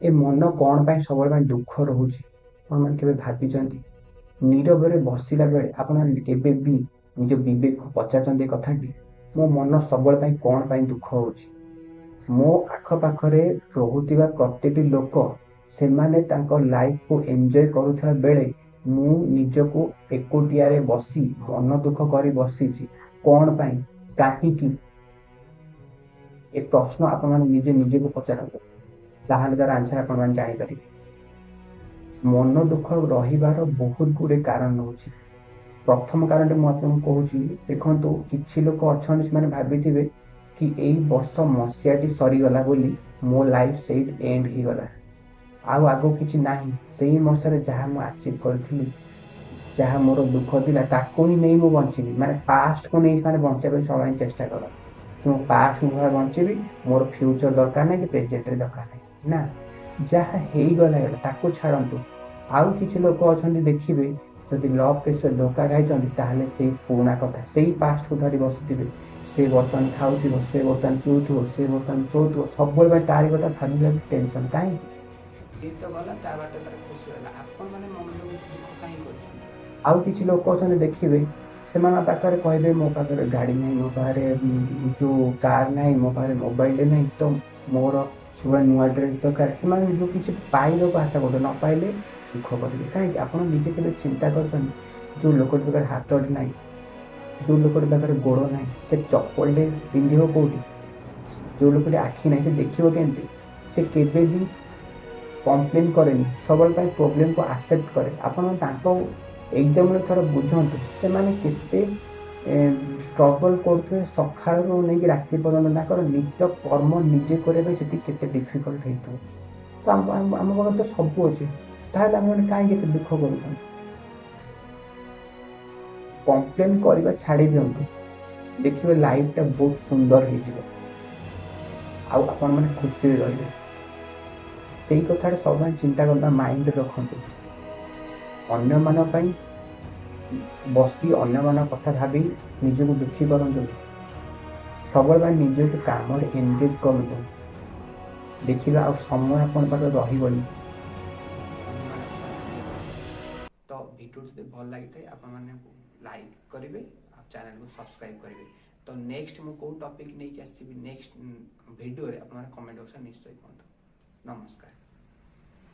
ए मन कौन पाई सब दुख रोचे आपने भाई नीरव बसला बेले आपे भी निज बक पचार कथा कि मो मन सब कौन पाई दुख हो मो आखपाखरे रोहुतिबा प्रत्येक लोक से लाइफ को एंजॉय करुवा बेले मु निजको एकोटिया बसी मन दुख कर बसी कौन पाई कहीं ए प्रश्न आप निजे निजे को पचार तार आंसर आप जापर मन दुख रही बहुत गुड़े कारण रोचे प्रथम कारण मुझे कहूँ देखो कि लोग अच्छा से भावी कि यही वर्ष मसीहाटी सरीगला बोली मो लाइफ से एंड हो गला आग कि ना से मसीह जहाँ मुझे आचिव करी जहाँ मोर दुख था ताको ही नहीं मुझे बची माने पास्ट को नहीं बचाई सब चेष्टा कर कि मो पास्ट को बची मोर फ्यूचर दरकार ना कि प्रेजेंट दरकार ना ना जहाँ हो गला छाड़ू आउ कि लोक अच्छा देखिए जदि लव केस धोखा खाई से पुराणा कथा से पास्ट को धरी बसुवे से बर्तमान खाऊ से बर्तमान पीऊ से बर्तमान शोव सब तारी कथा भावी टेंशन कहीं तो गला बाट तार खुशी आउ कि लोक अच्छा देखिए से पाखे कहे मो पाखे गाड़ी नहीं मो पाखे जो कार ना मो पाखे मोबाइल नहीं तो मोर सब नुआ ड्रेस दरकार से जो किसी पाइबा आशा कर न पाइले दुख करेंगे कहीं आप निजे के चिंता कर जो लोक पाखे हाथ ना जो लोक पाखे गोड़ ना से चप्पल पिंध कौटी जो लोक आखि ना से देखो केमती से केवे भी कम्प्लेन कैनि सब प्रोब्लेम को आक्सेप्ट करे आप एग्जाम थर बुझु से केते स्ट्रगल करुवे सका नहीं राति पर्यटन निज कर्म निजे करने के डिफिकल्ट हो तो आम पाखे तो सब अच्छे ताहले आम कहीं दुख कर कम्प्लेन करवा छाड़ी दिंतु देखिए लाइफ टा बहुत सुंदर हो खुशी रही से कथा सब चिंता करना माइंड रखु अन्य मान बसी अन्य मान कथा भावी निजक दुखी करूँ सब निज कम एंगेज करूँ देखिए आ समय अपन पाखे रही तो वीडियो जो भल लगी था लाइक करेंगे चैनल को सब्सक्राइब करेंगे तो नेक्स्ट मु को टॉपिक नहीं आसबि नेक्स्ट वीडियो रे आप कमेंट बॉक्स निश्चय कहतु नमस्कार।